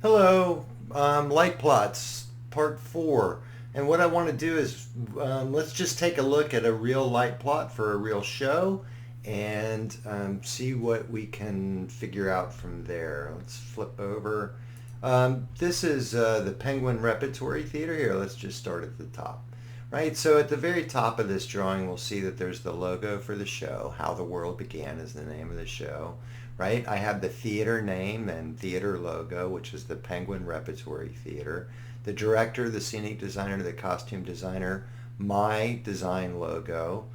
Hello, light plots, part 4. And what I want to do is let's just take a look at a real light plot for a real show and see what we can figure out from there. Let's flip over. This is the Penguin Repertory Theater. Here, let's just start at the top. Right, so at the very top of this drawing, we'll see that there's the logo for the show. How the World Began is the name of the show. Right, I have the theater name and theater logo, which is the Penguin Repertory Theater. The director, the scenic designer, the costume designer, my design logo.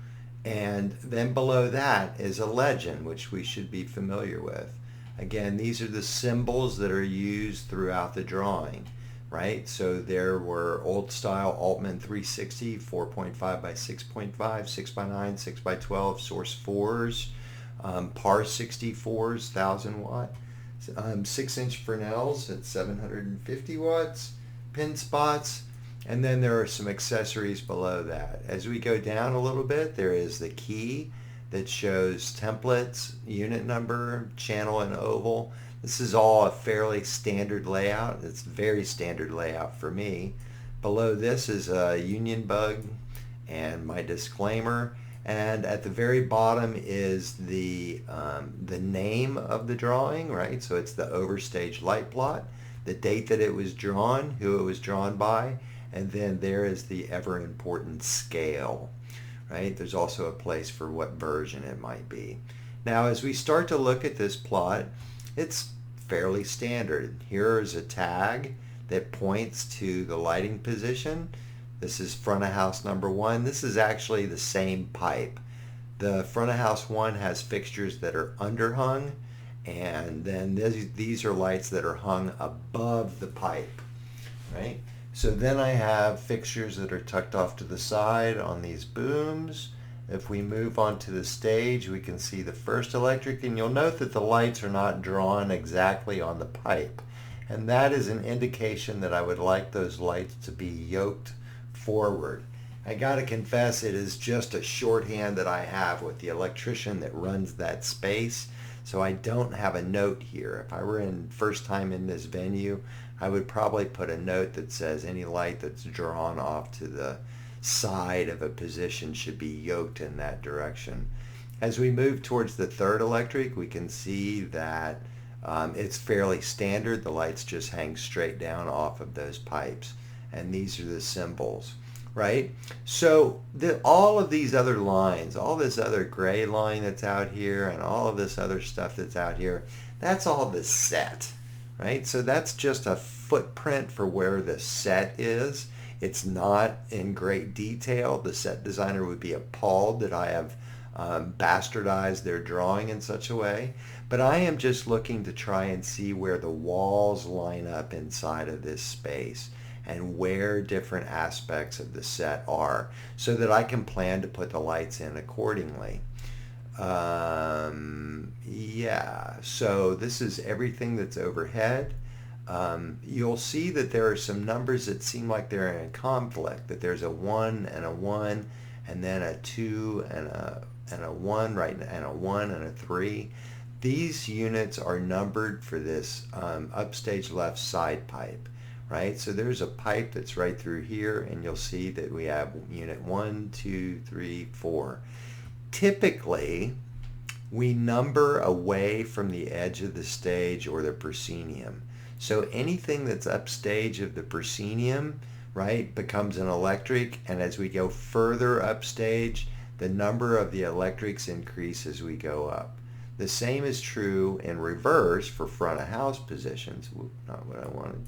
And then below that is a legend, which we should be familiar with. Again, these are the symbols that are used throughout the drawing, right? So there were old style Altman 360, 4.5 by 6.5, 6 by 9, 6 by 12, source 4s, par 64s, 1000 watt, 6-inch Fresnels at 750 watts, pin spots, and then there are some accessories below that. As we go down a little bit, there is the key that shows templates, unit number, channel, and oval. This is all a fairly standard layout. It's very standard layout for me. Below this is a union bug and my disclaimer. And at the very bottom is the name of the drawing, right? So it's the overstage light plot, the date that it was drawn, who it was drawn by, and then there is the ever important scale, right? There's also a place for what version it might be. Now, as we start to look at this plot, it's fairly standard. Here is a tag that points to the lighting position. This is front of house number 1. This is actually the same pipe. The front of house 1 has fixtures that are underhung, and then these are lights that are hung above the pipe, right? So then I have fixtures that are tucked off to the side on these booms. If we move on to the stage, we can see the first electric, and you'll note that the lights are not drawn exactly on the pipe. And that is an indication that I would like those lights to be yoked forward. I gotta confess, it is just a shorthand that I have with the electrician that runs that space, so I don't have a note here. If I were first time in this venue, I would probably put a note that says any light that's drawn off to the side of a position should be yoked in that direction. As we move towards the third electric, we can see that it's fairly standard. The lights just hang straight down off of those pipes, and these are the symbols, right? So all of these other lines, all this other gray line that's out here and all of this other stuff that's out here, that's all the set, right? So that's just a footprint for where the set is. It's not in great detail. The set designer would be appalled that I have bastardized their drawing in such a way. But I am just looking to try and see where the walls line up inside of this space and where different aspects of the set are so that I can plan to put the lights in accordingly. Yeah, so this is everything that's overhead. You'll see that there are some numbers that seem like they're in conflict, that there's a 1 and a 1 and then a 2 and a 1, right, and a 1 and a 3. These units are numbered for this upstage left side pipe, right? So there's a pipe that's right through here, and you'll see that we have unit 1, 2, 3, 4. Typically, we number away from the edge of the stage or the proscenium. So anything that's upstage of the proscenium, right, becomes an electric, and as we go further upstage, the number of the electrics increase as we go up. The same is true in reverse for front of house positions. Not what I wanted,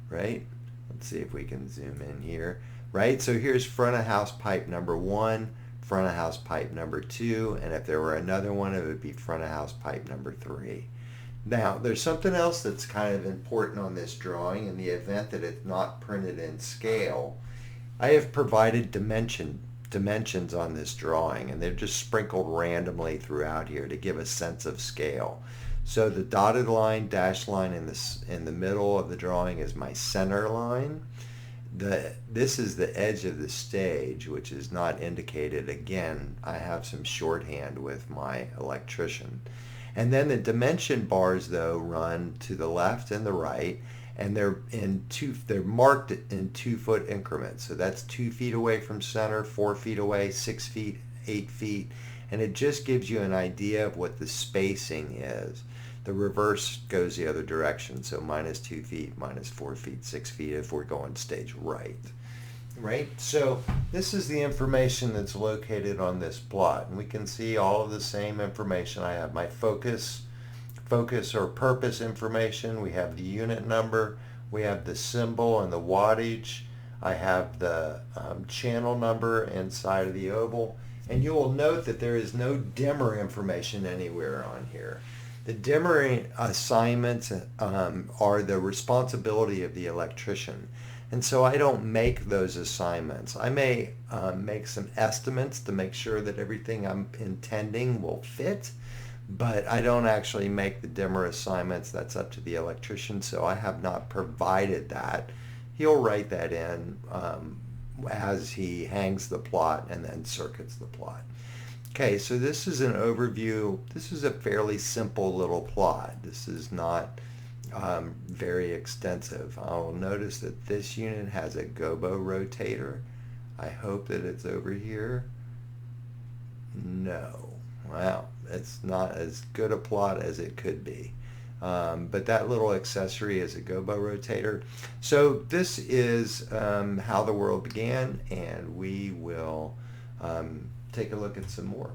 right? Let's see if we can zoom in here, right? So here's front of house pipe number 1, front of house pipe number 2, and if there were another one, it would be front of house pipe number 3. Now, there's something else that's kind of important on this drawing in the event that it's not printed in scale. I have provided dimensions on this drawing, and they're just sprinkled randomly throughout here to give a sense of scale. So the dotted line, dashed line in the middle of the drawing is my center line. This is the edge of the stage, which is not indicated. Again, I have some shorthand with my electrician. And then the dimension bars, though, run to the left and the right, and they're marked in 2 foot increments. So that's 2 feet away from center, 4 feet away, 6 feet, 8 feet, and it just gives you an idea of what the spacing is. The reverse goes the other direction, so -2 feet, -4 feet, 6 feet if we're going stage right. Right? So this is the information that's located on this plot, and we can see all of the same information. I have my focus or purpose information. We have the unit number. We have the symbol and the wattage. I have the channel number inside of the oval. And you will note that there is no dimmer information anywhere on here. The dimmer assignments are the responsibility of the electrician. And so I don't make those assignments. I may make some estimates to make sure that everything I'm intending will fit, but I don't actually make the dimmer assignments. That's up to the electrician, so I have not provided that. He'll write that in as he hangs the plot and then circuits the plot. Okay, so this is an overview. This is a fairly simple little plot. This is not very extensive. I'll notice that this unit has a gobo rotator. I hope that it's over here. No. Wow, it's not as good a plot as it could be. But that little accessory is a gobo rotator. So this is how the world began, and we will take a look at some more.